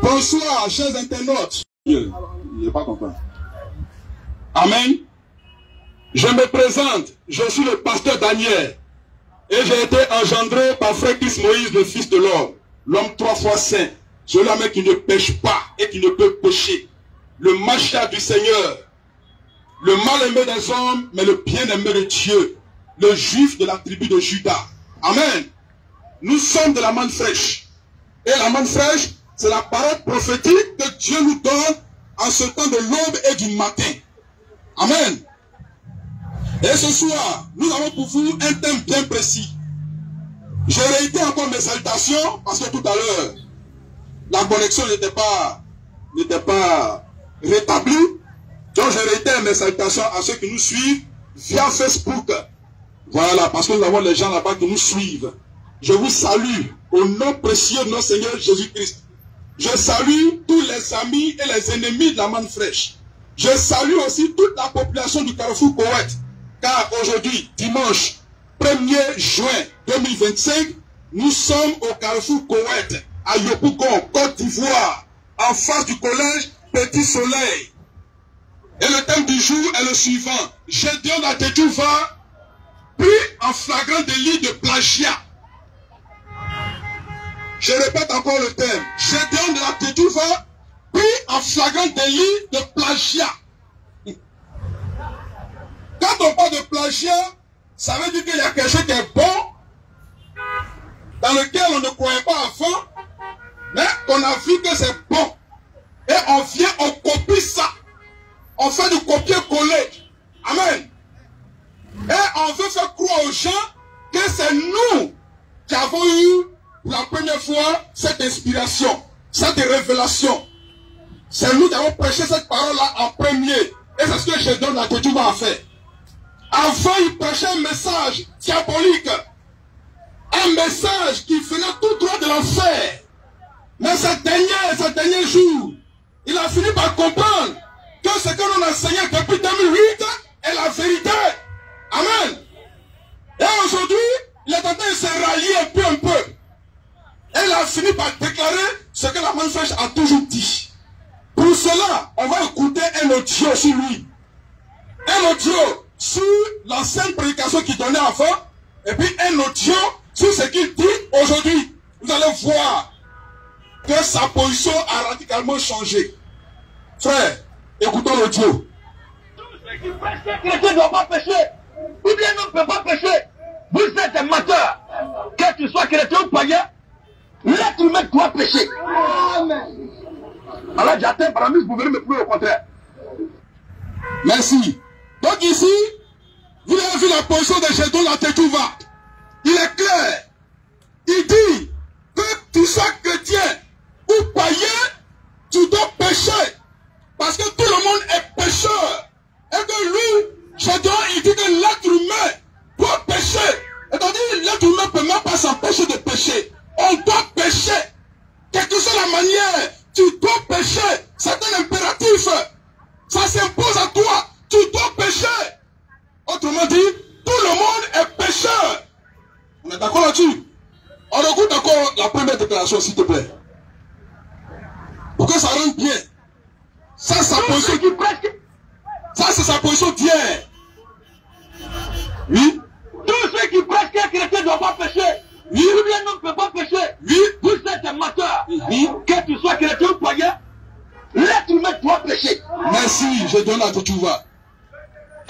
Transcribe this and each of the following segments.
Bonsoir, chers internautes. Il n'est pas content. Amen. Je me présente, je suis le pasteur Daniel. Et j'ai été engendré par Frère Christ Moïse, le Fils de l'homme. L'homme 3 fois saint. Celui-là qui ne pêche pas et qui ne peut pécher. Le Machia du Seigneur. Le mal-aimé des hommes, mais le bien-aimé de Dieu. Le juif de la tribu de Juda. Amen. Nous sommes de la manne fraîche. Et la manne fraîche, c'est la parole prophétique que Dieu nous donne en ce temps de l'aube et du matin. Amen. Et ce soir, nous avons pour vous un thème bien précis. Je réitère encore mes salutations parce que tout à l'heure, la connexion n'était pas rétablie. Donc je réitère mes salutations à ceux qui nous suivent via Facebook. Voilà, parce que nous avons les gens là-bas qui nous suivent. Je vous salue au nom précieux de notre Seigneur Jésus-Christ. Je salue tous les amis et les ennemis de la manne fraîche. Je salue aussi toute la population du Carrefour Koweït. Car aujourd'hui, dimanche 1er juin 2025, nous sommes au Carrefour Koweït, à Yopougon, Côte d'Ivoire, en face du collège Petit Soleil. Et le thème du jour est le suivant. Gédéon Latétouva, pris en flagrant délit de plagiat. Je répète encore le thème. Gédéon Latétouva, pris en flagrant délit de plagiat. Quand on parle de plagiat, ça veut dire qu'il y a quelque chose qui est bon, dans lequel on ne croyait pas avant, mais on a vu que c'est bon. Et on vient, on copie ça. On fait du copier-coller. Amen. Et on veut faire croire aux gens que c'est nous qui avons eu pour la première fois cette inspiration, cette révélation. C'est nous qui avons prêché cette parole-là en premier. Et c'est ce que je donne à Tétouba à faire. Avant, il prêchait un message diabolique. Un message qui venait tout droit de l'enfer. Mais ce dernier jour, il a fini par comprendre que ce que l'on enseignait depuis 2008 est la vérité. Amen. Et aujourd'hui, il est en train de se rallier un peu. Et il a fini par déclarer ce que la manne fraîche a toujours dit. Pour cela, on va écouter un audio sur lui. Un audio sur l'ancienne prédication qu'il donnait avant, et puis un audio sur ce qu'il dit aujourd'hui. Vous allez voir que sa position a radicalement changé. Frère, écoutons l'audio. Tous ceux qui prêchent que les chrétiens ne doivent pas pécher, ou bien ne peuvent pas pécher, vous êtes des menteurs. Que tu sois chrétien ou païen, l'être humain doit pécher. Amen. Alors j'attends par la mise, vous venez me prouver au contraire. Merci. Donc ici, vous avez vu la position de Gédéon Latétouva. Il est clair. Il dit que tu sois chrétien ou païen, tu dois pécher. Parce que tout le monde est pécheur. Et que lui, Gédéon, il dit que l'être humain doit pécher. C'est-à-dire l'être humain ne peut même pas s'empêcher de pécher. On doit pécher. Quelle que soit la manière, tu dois pécher. C'est un impératif. Ça s'impose à toi. Tu dois pécher. Autrement dit, tout le monde est pécheur. On est d'accord là-dessus? On écoute encore la première déclaration, s'il te plaît. Pour que ça rentre bien. Ça, c'est sa position. Ça, c'est sa position d'hier. Oui. Tous ceux qui prêchent qu'un chrétien ne doit pas pécher, Oui. ou bien ne peut pas pécher, Oui. vous êtes des menteurs. Oui. Que tu sois chrétien ou païen, l'être humain doit pécher. Merci, je donne à Tétouva.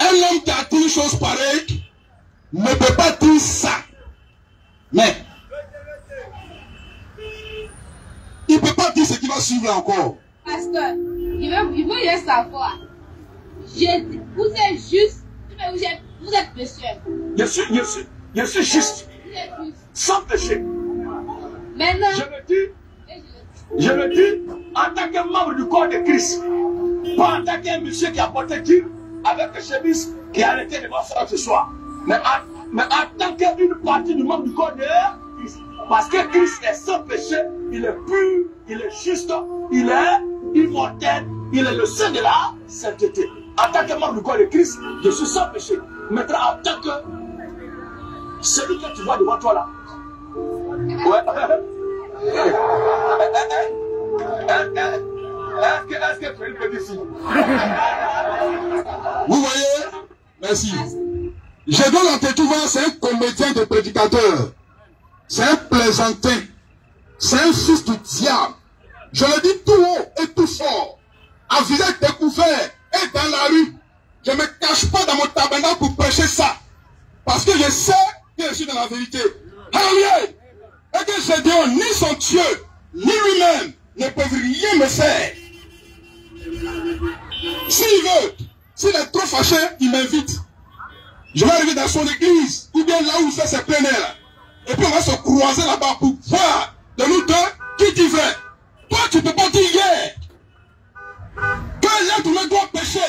Un homme qui a dit une chose pareille ne peut pas dire ça. Mais il ne peut pas dire ce qui va suivre encore. Pasteur, il faut juste savoir. Vous êtes juste, mais vous êtes pécheur. Je suis juste, Vous êtes juste. sans péché. Maintenant, Je le dis en tant que membre du corps de Christ. Pas en tant qu'un monsieur qui a porté Dieu avec une chemise qui a arrêté devant ça ce soir. Mais en tant qu'une partie du membre du corps de Christ. Parce que Christ est sans péché, il est pur, il est juste, il est immortel, il est le saint de la sainteté. En tant que membre du corps de Christ, je suis sans péché. Maintenant, en tant que celui que tu vois devant toi là. Ouais. que tu es une petite fille. Vous voyez? Merci. Gédéon Latetouva, c'est un comédien de prédicateur. C'est un plaisantin. C'est un fils du diable. Je le dis tout haut et tout fort. À visage découvert et dans la rue. Je ne me cache pas dans mon tabernacle pour prêcher ça. Parce que je sais que je suis dans la vérité. Alléluia. Et que Gédéon, ni son Dieu, ni lui-même, ne peuvent rien me faire. S'il veut, s'il est trop fâché, il m'invite. Je vais arriver dans son église, ou bien là où il fait ses plein air. Et puis on va se croiser là-bas pour voir de nous deux qui dit vrai. Toi, tu ne peux pas dire hier que l'être humain doit pécher.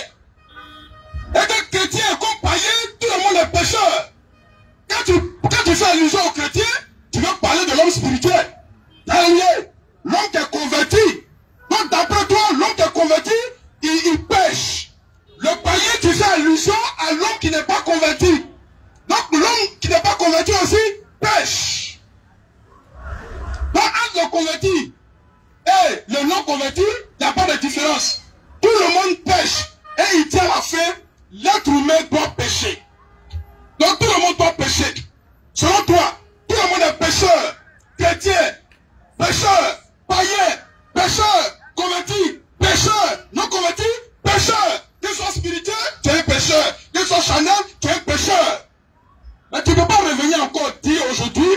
Et que chrétien comme païen, tout le monde est pécheur. Quand tu fais allusion aux chrétiens, tu veux parler de l'homme spirituel. Alléluia. L'homme qui est converti. Donc d'après toi, l'homme qui est converti, il pêche. Le païen qui fait allusion à l'homme qui n'est pas converti. Donc l'homme qui n'est pas converti aussi pêche. Donc entre le converti et le non converti, il n'y a pas de différence. Tout le monde pêche. Et il tient la fin, l'être humain doit pécher. Donc tout le monde doit pécher. Selon toi, tout le monde est pécheur, chrétien, pécheur, païen, pécheur, converti, pécheur, non converti, pécheur. Que ce soit spirituel, tu es un pécheur. Que ce soit charnel, tu es un pécheur. Mais tu ne peux pas revenir encore dire aujourd'hui,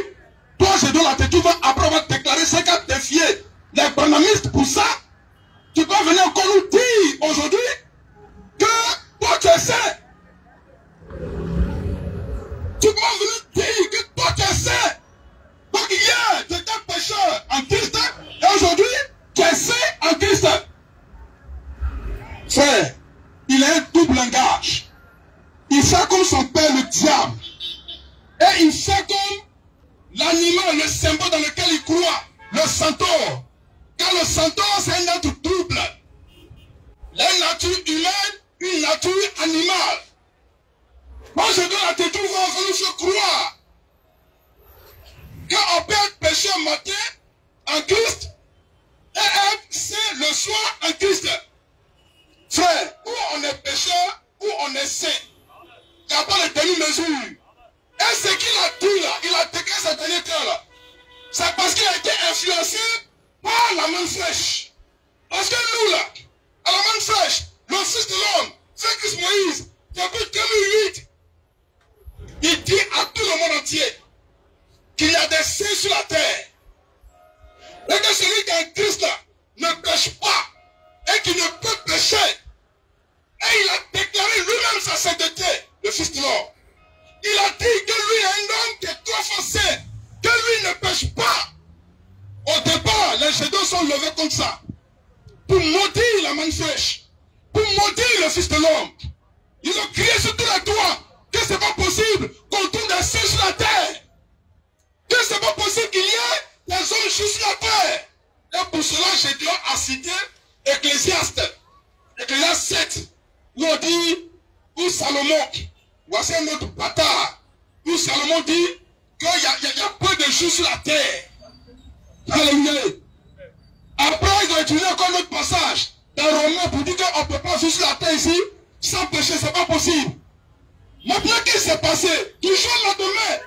toi Gédéon Latetouva, après avoir déclaré 50 défiés les branhamistes pour ça, tu peux venir encore nous dire aujourd'hui que toi tu es saint. Tu peux venir dire que toi tu es saint. Donc hier, tu étais pécheur en Christ et aujourd'hui, tu es saint en Christ. Frère, il a un double langage. Il fait comme son père le diable. Et il fait comme l'animal, le symbole dans lequel il croit, le centaure. Car le centaure, c'est un être double. La nature humaine, une nature animale. Moi, je dois la tête ouverte, on nous fait croire. Quand on peut être pécheur matin en Christ et être saint le soir en Christ. Frère, où on est pécheur, où on est saint. Il n'y a pas de demi-mesure. Et ce qu'il a dit là, il a déclaré ce dernier temps là, c'est parce qu'il a été influencé par la main fraîche. Parce que nous là, à la main fraîche, le fils de l'homme, c'est Christ Moïse, depuis 2008, il dit à tout le monde entier qu'il y a des saints sur la terre. Et que celui qui est en Christ là ne pêche pas et qui ne peut pécher. Et il a déclaré lui-même sa sainteté, le fils de l'homme. Il a dit que lui est un homme qui est trop forcé, que lui ne pêche pas. Au départ, les Gédéons sont levés comme ça, pour maudire la main fraîche, pour maudire le fils de l'homme. Ils ont crié sur tous les toits que ce n'est pas possible qu'on trouve des saints sur la terre. Que ce n'est pas possible qu'il y ait des hommes justes sur la terre. Et pour cela, Gédéon a cité Ecclésiaste 7, où on dit, où Salomon, voici un autre bâtard, où Salomon dit qu'il y a peu de justes sur la terre. Alléluia. Après, ils ont utilisé encore notre passage dans Romains pour dire qu'on ne peut pas vivre sur la terre ici sans péché, ce n'est pas possible. Maintenant, qu'est-ce qui s'est passé? Du jour au lendemain,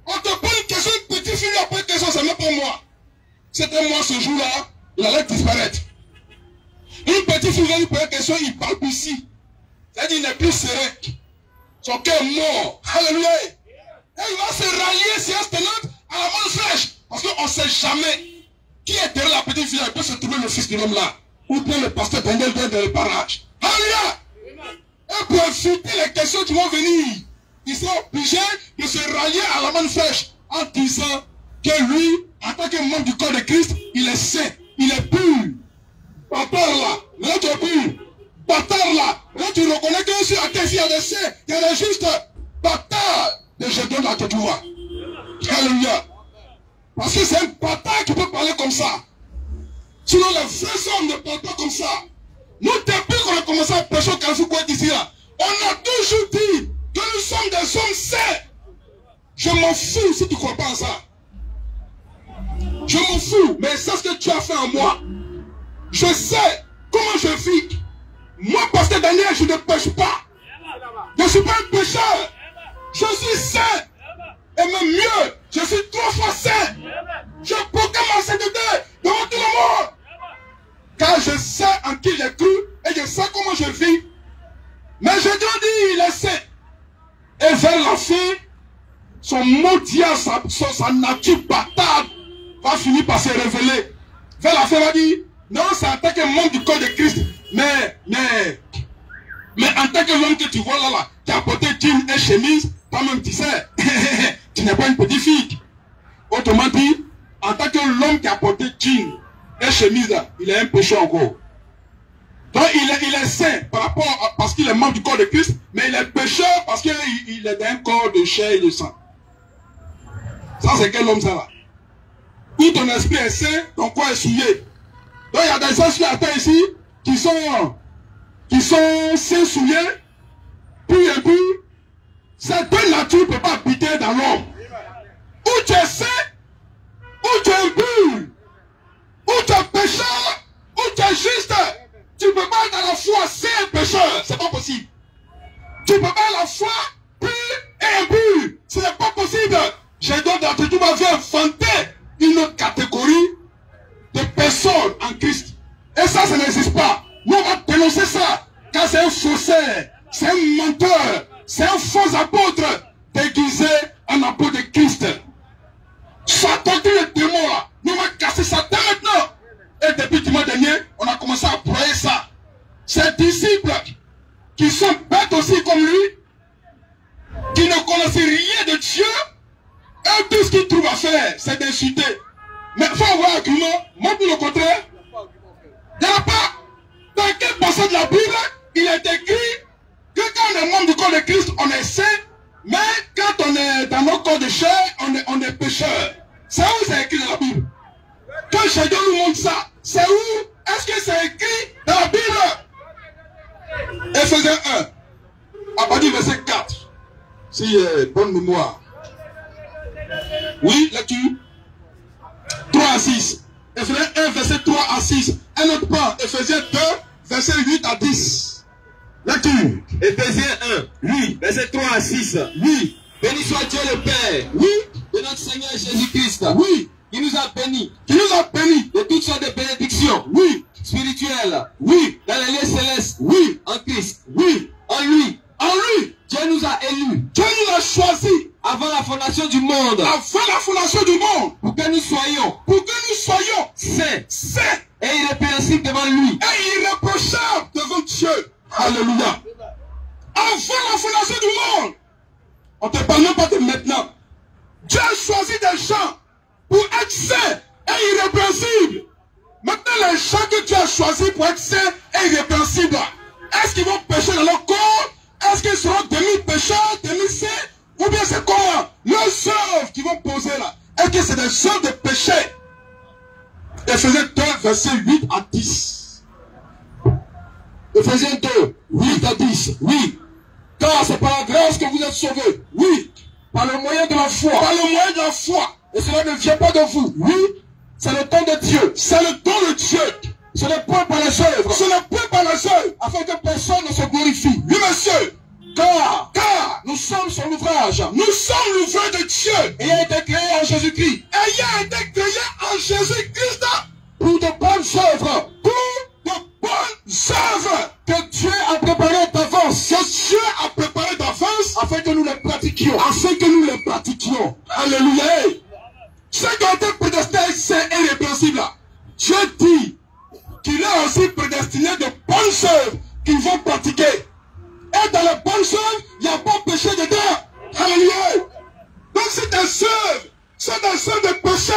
on te pose une question, une petite fille après une question, c'est même pas moi. C'était moi ce jour-là, il allait disparaître. Une petite fille vient lui poser une question, il parle plus ici. C'est-à-dire qu'il n'est plus serein. Son cœur est mort. Alléluia. Et il va se rallier si elle se à la main fraîche. Parce qu'on ne sait jamais qui est derrière la petite fille. Il peut se trouver le fils de l'homme là. Ou bien le pasteur d'Engel dans le barrage. Alléluia. Et pour éviter les questions qui vont venir, ils sont obligés de se rallier à la main fraîche en disant que lui, en tant que membre du corps de Christ, il est saint, il est pur. Bâtard là, là tu es pur. Bâtard là, là tu reconnais que sur la terre, il y a des saints, il y a des justes. Bâtard de Gédéon Latetouva. Alléluia. Parce que c'est un bâtard qui peut parler comme ça. Sinon les vrais hommes ne parlent pas comme ça. Nous, depuis qu'on a commencé à prêcher au Carrefour ici là, on a toujours dit que nous sommes des hommes saints. Je m'en fous si tu ne crois pas en ça. Je m'en fous, mais c'est ce que tu as fait en moi. Je sais comment je vis Seigneur, je ne pêche pas. Je ne suis pas un pécheur. Je suis saint. Et même mieux, je suis 3 fois saint. Je proclame ma sainteté devant tout le monde. Car je sais en qui j'ai cru et je sais comment je vis. Mais je dois dire, il est saint. Et vers la fin, son maudit, sa nature bâtarde va finir par se révéler. Vers la fin, il va dire, non, c'est en tant que membre du corps de Christ. Mais en tant que l'homme que tu vois là, qui a porté jean et chemise, toi-même tu sais, tu n'es pas une petite fille. Autrement dit, en tant que l'homme qui a porté jean et chemise là, il est un péché encore. Donc il est saint par rapport parce qu'il est membre du corps de Christ, mais il est pécheur parce qu'il est d'un corps de chair et de sang. Ça c'est quel homme ça là? Où ton esprit est saint, ton corps est souillé. Donc il y a des gens sur la terre ici qui sont saints souillés, puis et puis, cette nature ne peut pas habiter dans l'homme. Ou tu es saint, ou tu es impur, ou tu es pécheur, ou tu es juste. Tu ne peux pas être à la fois saint et pécheur, c'est pas possible. Tu ne peux pas être à la fois pur et impur, ce n'est pas possible. J'ai donc dans toute ma vie inventé une autre catégorie de personnes en Christ. Et ça n'existe pas. Nous, on va dénoncer ça. Car c'est un faussaire, c'est un menteur, c'est un faux apôtre déguisé en apôtre de Christ. Satan, le démon là, nous, on va casser ça dès maintenant. Et depuis dimanche dernier, on a commencé à broyer ça. Ces disciples qui sont bêtes aussi comme lui, qui ne connaissent rien de Dieu, et tout ce qu'ils trouvent à faire, c'est d'insulter. Mais il faut avoir un argument, montre le contraire. Il n'y en a pas. Dans quel passage de la Bible, il est écrit que quand on est membre du corps de Christ, on est saint, mais quand on est dans notre corps de chair, on est pécheur. C'est où c'est écrit dans la Bible? Quand Jésus nous montre ça, c'est où? Est-ce que c'est écrit dans la Bible? Éphésiens 1, à partir du verset 4, si bonne mémoire. Oui, lecture 3 à 6. Éphésiens 1, verset 3 à 6. Un autre point, Éphésiens 2, verset 8 à 10. Lecture. Éphésiens 1, oui, verset 3 à 6. Oui. Béni soit Dieu le Père, Oui. de notre Seigneur Jésus-Christ, Oui. qui nous a bénis Qui nous a bénis. de toutes sortes de bénédictions Oui. spirituelles, Oui. dans les lieux célestes, Oui. en Christ. Oui. En lui, En lui, Dieu nous a élus Dieu nous a choisis avant la fondation du monde, avant la fondation du monde pour que nous soyons pour que nous soyons saints saints et irrépréhensibles devant lui. et irréprochables devant Dieu. Alléluia. Avant la fondation du monde. On ne te parle même pas de maintenant. Dieu a choisi des gens pour être saints et irrépréhensibles. Maintenant, les gens que Dieu a choisis pour être saints et irrépréhensibles, est-ce qu'ils vont pécher dans leur corps? Est-ce qu'ils seront demi-pécheurs, demi-saints? Ou bien c'est comment? Leurs œuvres qu'ils vont poser là. Est-ce que c'est des œuvres de péché? Éphésiens 2, verset 8 à 10. Éphésiens 2, 8 à 10. Oui. Car c'est par la grâce que vous êtes sauvés. Oui. Par le moyen de la foi. Par le moyen de la foi. Et cela ne vient pas de vous. Oui. C'est le don de Dieu. C'est le don de Dieu. Ce n'est point par les œuvres. Ce n'est point par les œuvres. Afin que personne ne se glorifie. Oui, monsieur. Car nous sommes son ouvrage. Nous sommes l'ouvrage de Dieu. Ayant été créé en Jésus-Christ. Ayant été créé en Jésus-Christ. Pour de bonnes œuvres. Pour de bonnes œuvres. Que Dieu a préparé d'avance. Que Dieu a préparé d'avance. Afin que nous les pratiquions. Afin que nous les pratiquions. Alléluia. Ceux qui ont été prédestinés, c'est irrépréhensible. Dieu dit qu'il a aussi prédestiné de bonnes œuvres qu'ils vont pratiquer. Et dans les bonnes œuvres, il n'y a pas de péché dedans. Alléluia. Donc c'est des œuvres, c'est des œuvres de péché,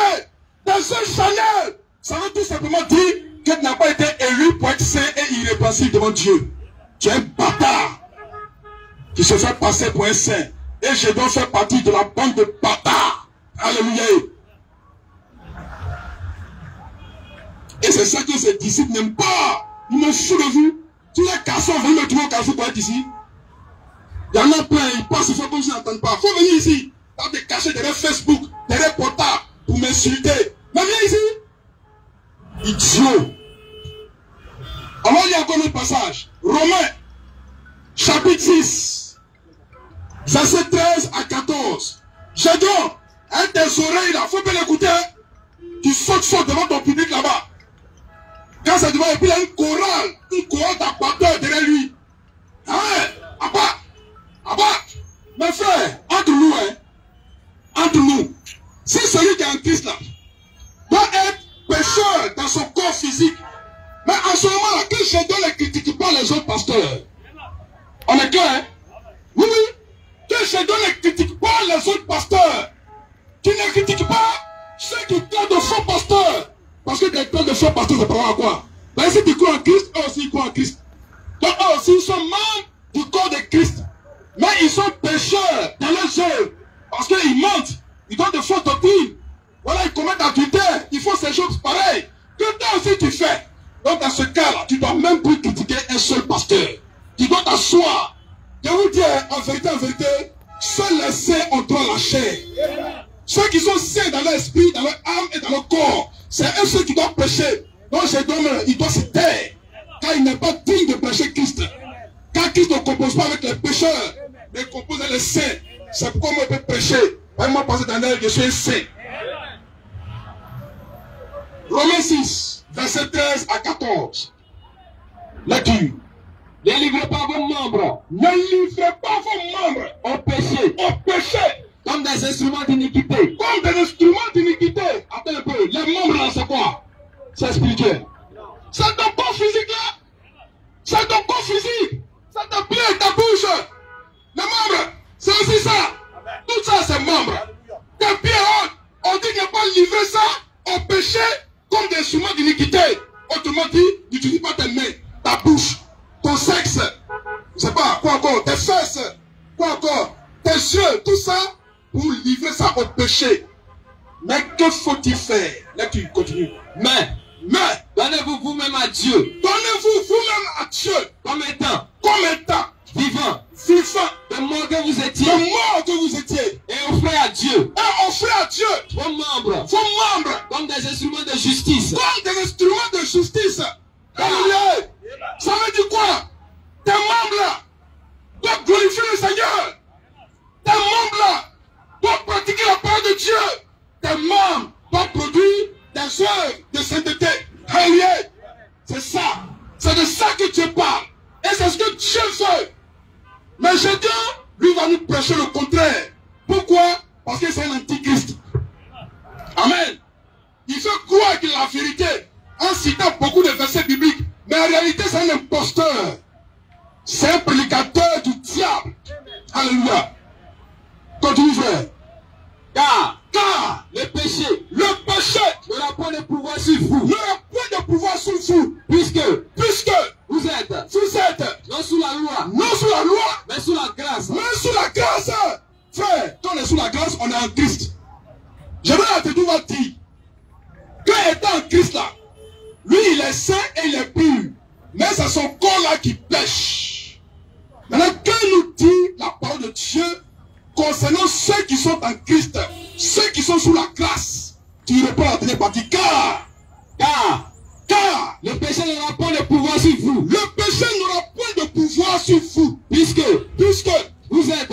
des œuvres charnelles. Ça veut tout simplement dire que tu n'as pas été élu pour être saint et irrépréhensible devant Dieu. Tu es un bâtard qui se fait passer pour un saint. Et je dois faire partie de la bande de bâtards. Alléluia. Et c'est ça que ses disciples n'aiment pas. Ils me foutent de vous. Tous les garçons veulent me trouver au carrefour pour être ici. Il y en a plein, ils passent, il faut que je n'entende pas. Il faut venir ici. T'as des cachets derrière Facebook, derrière portable, pour m'insulter. Mais viens ici. Idiot. Alors il y a encore un passage. Romains, chapitre 6, verset 13 à 14. J'ai dit, un tes oreilles là, faut bien l'écouter. Tu sautes devant ton public là-bas. Quand ça devant, et puis il y a une chorale d'acteurs derrière lui. Ah ouais, mes frères, entre nous, entre nous, si celui qui est en Christ là, doit être pécheur dans son corps physique, mais en ce moment là, que je dois ne critique pas les autres pasteurs. On est clair, hein? Oui, que je dois ne critique pas les autres pasteurs. Tu ne critiques pas ceux qui traitent de faux pasteurs. Parce que des traites de faux pasteurs, c'est pas quoi. Mais si tu crois en Christ, eux aussi ils croient en Christ. Donc eux aussi ils sont membres du corps de Christ. Mais ils sont pécheurs dans leur œuvre. Parce qu'ils mentent. Ils donnent de fausses doctrines. Voilà, ils commettent adultère. Ils font ces choses pareilles. Que toi aussi tu fais. Donc dans ce cas-là, tu ne dois même plus critiquer un seul pasteur. Tu dois t'asseoir. Je vous dis en vérité, seuls les saints ont droit à la chair. Ceux qui sont saints dans leur esprit, dans leur âme et dans leur corps, c'est eux ceux qui doivent prêcher. Donc il doit se taire. Car il n'est pas digne de prêcher Christ. Car Christ ne compose pas avec les pécheurs, mais il compose avec les saints. C'est pourquoi moi je peux prêcher. Moi, passer dans l'air, je suis un saint. Romains 6, verset 13 à 14. Lecture. Ne livrez pas vos membres. Ne livrez pas vos membres Au péché. au péché. Comme des instruments d'iniquité. Comme des instruments d'iniquité. Attends un peu. Les membres là, c'est quoi? C'est spirituel. C'est ton corps physique là. C'est ton corps physique. C'est ta plaie, ta bouche. Les membres, c'est aussi ça. Tout ça, c'est membres. Tes pieds, on dit qu'il n'y a pas livré ça au péché comme des instruments d'iniquité. Autrement dit, n'utilise pas tes mains, ta bouche, ton sexe. Je sais pas, quoi encore, tes fesses, quoi encore, tes yeux, tout ça, pour livrer ça au péché. Mais que faut-il faire? Là, tu continues. Mais donnez-vous vous-même à Dieu. Donnez-vous vous-même à Dieu. Comme étant Vivant. de mort que vous étiez. De mort que vous étiez. Et offrez à Dieu. Et offrez à Dieu. Vos membres. Comme des instruments de justice. Comme des instruments de justice. Alléluia. Ça veut dire quoi? Tes membres là doivent glorifier le Seigneur. Tes membres là doivent pratiquer la parole de Dieu. Tes membres doivent produire des œuvres de sainteté. Alléluia. C'est ça. C'est de ça que Dieu parle. Et c'est ce que Dieu fait. Mais Jésus, lui, va nous prêcher le contraire. Pourquoi? Parce que c'est un antichrist. Amen. Il fait croire qu'il a la vérité en citant beaucoup de versets bibliques. Mais en réalité, c'est un imposteur. C'est un prédicateur du diable. Alléluia. Continue, frère. Car Le péché n'aura point de pouvoir sur vous. n'aura point de pouvoir sur vous. Puisque Vous êtes non sous la loi, non sous la loi, mais sous la grâce. mais sous la grâce. Frère, quand on est sous la grâce, on est en Christ. Je vais te dire, quand étant en Christ là, lui il est saint et il est pur. Mais c'est son corps là qui pêche. Maintenant, quand il nous dit la parole de Dieu concernant ceux qui sont en Christ, ceux qui sont sous la grâce, tu réponds à la dernière partie. Car Le péché n'aura point de pouvoir sur vous. le péché n'aura point de pouvoir sur vous. Puisque Vous êtes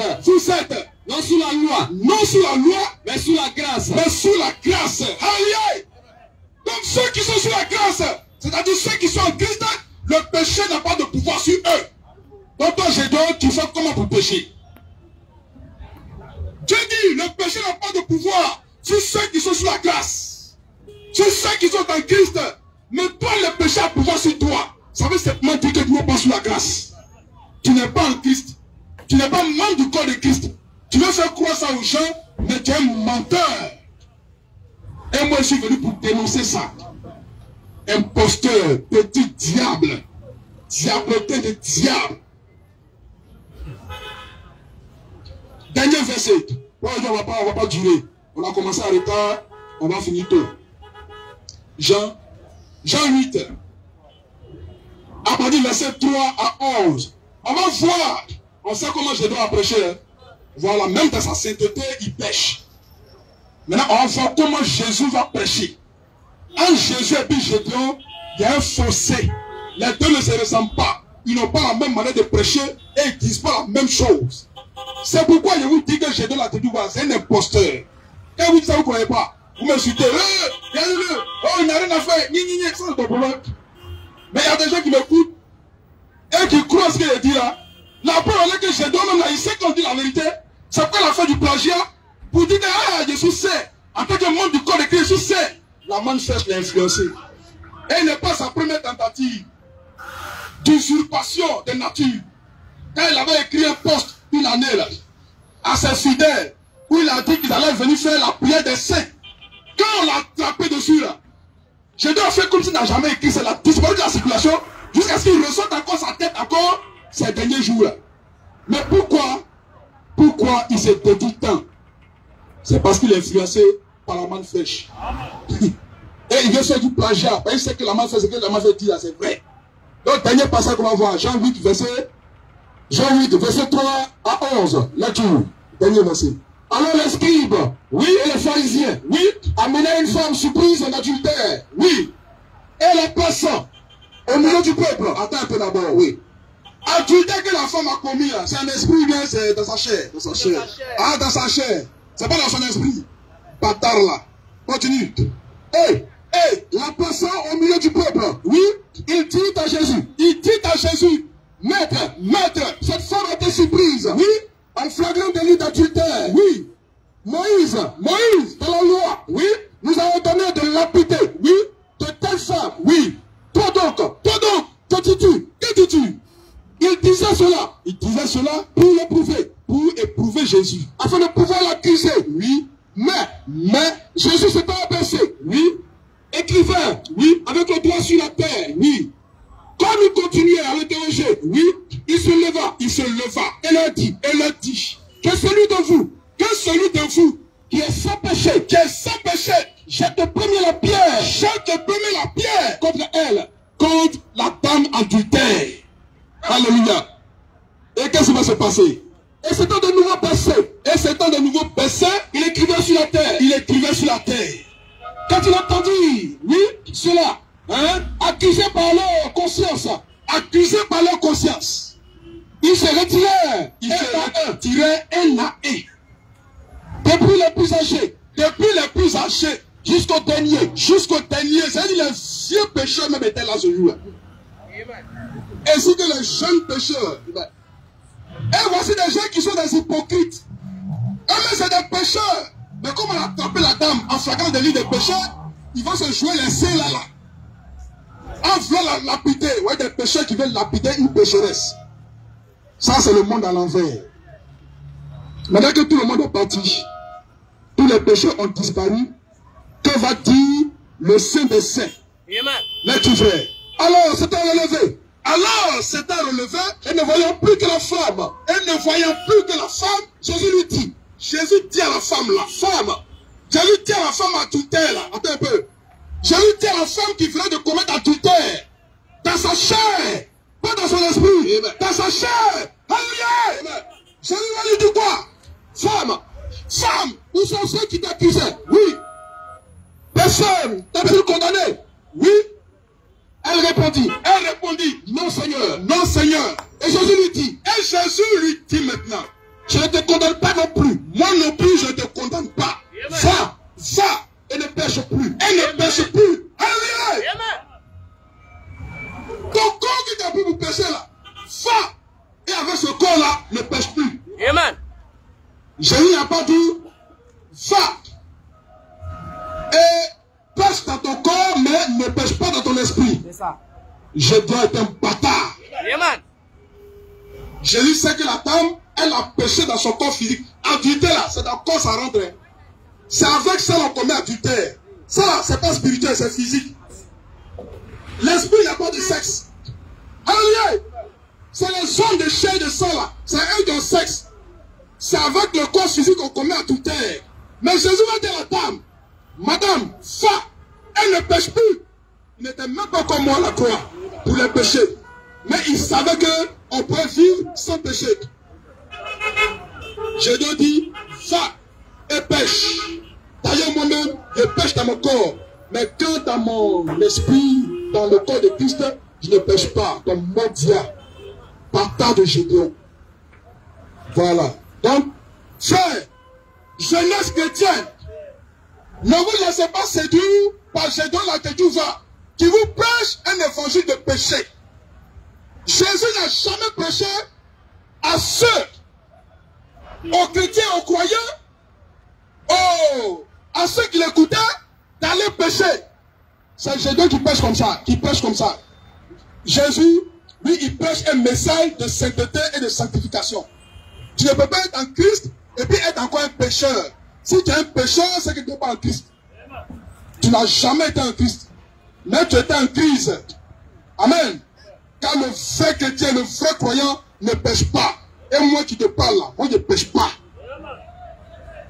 non sous la loi, non sous la loi, mais sous la grâce. mais sous la grâce. Alléluia. Donc ceux qui sont sous la grâce, c'est-à-dire ceux qui sont en Christ, le péché n'a pas de pouvoir sur eux. Donc toi, Gédéon, tu fais comment pour pécher? Dieu dit, le péché n'a pas de pouvoir sur ceux qui sont sous la grâce. Sur ceux qui sont en Christ. Mais toi, le péché a pouvoir sur toi. Ça veut simplement dire que tu n'es pas sous la grâce. Tu n'es pas en Christ. Tu n'es pas membre du corps de Christ. Tu veux faire croire ça aux gens, mais tu es un menteur. Et moi, je suis venu pour dénoncer ça. Imposteur, petit diable. Diableté de diable. Dernier verset. On va pas durer. On a commencé à retard. On va finir tôt. Jean 8. À partir du verset 3 à 11. On va voir. On sait comment je dois prêcher. Hein? Voilà, même dans sa sainteté, il pêche. Maintenant, on va voir comment Jésus va prêcher. Entre Jésus et puis Gédéon, il y a un fossé. Les deux ne se ressemblent pas. ils n'ont pas la même manière de prêcher et ils ne disent pas la même chose. C'est pourquoi je vous dis que j'ai de la tête, c'est un imposteur. Quand vous dites ça, vous ne croyez pas. Vous m'insultez, regardez-le, oh, il n'a rien à faire, ça c'est ton problème. Mais il y a des gens qui m'écoutent et qui croient ce qu'il dit là. La parole que je donne là, il sait qu'on dit la vérité. C'est pas la fin du plagiat pour dire que ah, Jésus sait. En tant que membre du corps de Christ, Jésus sait. La manifeste l'a influencé. Et il n'est pas sa première tentative d'usurpation de nature. Quand il avait écrit un poste une année là, à ses fidèles, où il a dit qu'ils allaient venir faire la prière des saints. Quand on l'a attrapé dessus là, je dois faire comme s'il n'a jamais écrit, c'est la disparu de la circulation, jusqu'à ce qu'il ressorte encore sa tête encore ces derniers jours là. Mais pourquoi il s'est dédié tant? C'est parce qu'il est influencé par la manne fraîche. Et il veut faire du plagiat. Il sait que la manne fraîche, ce que la manne fraîche dit là, c'est vrai. Donc, dernier passage qu'on va voir, Jean 8, verset 3 à 11. Lecture. Dernier verset. Alors les scribes, oui, et les pharisiens, oui, amenaient une femme surprise en adultère, oui, et la plaçant au milieu du peuple. Attends un peu d'abord, oui. Adultère que la femme a commis, c'est un esprit, bien, c'est dans sa chair. Dans sa chair. Ah, dans sa chair. C'est pas dans son esprit. Bâtard là. Continue. La plaçant au milieu du peuple, oui, il dit à Jésus, Maître, cette femme a été surprise, oui, en flagrant délit d'adultère, oui. Moïse, dans la loi, oui, nous avons donné de lapider, oui, de telle femme, oui. Toi donc, que dis-tu? Il disait cela pour éprouver Jésus, afin de pouvoir l'accuser, oui. Mais Jésus s'est pas abaissé, oui. Écrivain, oui, avec le doigt sur la terre, oui. Quand nous continuions à l'interroger, oui, il se leva et leur dit, que celui de vous qui est sans péché, jette le premier la pierre contre elle, contre la dame adultère. Alléluia. Et qu'est-ce qui va se passer? Et c'est de nouveau passé, il écrivait sur la terre. Quand il entendit, oui, cela, accusé par leur conscience, il se retirait, un à un. Depuis les plus âgés, jusqu'au dernier, c'est-à-dire les vieux pécheurs même étaient là ce jour. Ainsi que les jeunes pécheurs. Et voici des gens qui sont des hypocrites. Mais c'est des pécheurs. Mais comme on a attrapé la dame en flagrant délit de péché, ils vont se jouer les seins là. En voulant la lapider, ouais, des pécheurs qui veulent lapider une pécheresse. Ça, c'est le monde à l'envers. Maintenant que tout le monde est parti, tous les pécheurs ont disparu, que va dire le Saint des Saints? Mais tu frère. Alors, c'est un relevé. Et ne voyant plus que la femme, Jésus dit à la femme, Jésus dit à la femme adultère, attends un peu. Jésus dit à la femme qui venait de commettre adultère, dans sa chair, pas dans son esprit, dans sa chair. Alléluia. Jésus lui dit quoi? Femme, où sont ceux qui t'accusaient? Oui. Personne t'a pu condamner? Oui. Elle répondit, non Seigneur. Et Jésus lui dit maintenant, je ne te condamne pas non plus. Moi non plus, je ne te condamne pas. Va, et ne pêche plus. Alléluia. Ton corps qui t'a pu vous pécher là, va. Et avec ce corps là, ne pêche plus. Amen. Jésus n'a pas dit, va. Et pêche dans ton corps, mais ne pêche pas dans ton esprit. C'est ça. Je dois être un bâtard. Amen. Jésus sait que la dame, elle a péché dans son corps physique. Adultère là, c'est dans le corps ça rentre. C'est avec ça qu'on commet adultère. Ça, c'est pas spirituel, c'est physique. L'esprit, il n'y a pas de sexe. Alléluia. C'est les zones de chair et de sang là. C'est un de sexe. C'est avec le corps physique qu'on commet adultère. Mais Jésus va dire à la dame, Madame, ça, elle ne pêche plus. Il n'était même pas comme moi à la croix pour les péchés. Mais il savait qu'on pourrait vivre sans péché. Je dois dire, va et pêche. D'ailleurs, moi-même, je pêche dans mon corps. Mais quand dans mon esprit, dans le corps de Christ, je ne pêche pas comme mon diable. bataille de Gédéon. Voilà. Donc, frère, jeunesse chrétienne, ne vous laissez pas séduire par Gédéon la Tédouva, qui vous prêche un évangile de péché. Jésus n'a jamais prêché à ceux, aux chrétiens, aux croyants, à ceux qui l'écoutaient, d'aller pécher. C'est Gédéon qui prêche comme ça, Jésus, lui, il prêche un message de sainteté et de sanctification. Tu ne peux pas être en Christ et puis être encore un pécheur. Si tu es un pécheur, c'est que tu n'es pas en Christ. Tu n'as jamais été en Christ. Mais tu étais en crise. Amen. Car le vrai chrétien, le vrai croyant ne pêche pas. Et moi qui te parle là, moi je ne pêche pas.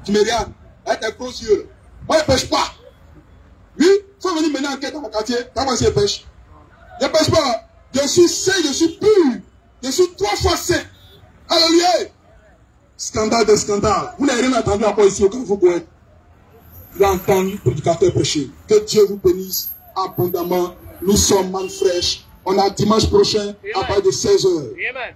Tu me regardes, avec tes gros yeux. Moi je ne pêche pas. Oui, il faut venir mener enquête dans mon quartier. Comment c'est pêche? Je ne pêche pas. Je suis saint, je suis pur. Je suis 3 fois saint. Alléluia. Scandale de scandale. Vous n'avez rien entendu encore ici au Carrefour Poète. Vous avez entendu le prédicateur prêcher. Que Dieu vous bénisse abondamment. Nous sommes man fraîche. On a dimanche prochain à partir de 16h. Amen.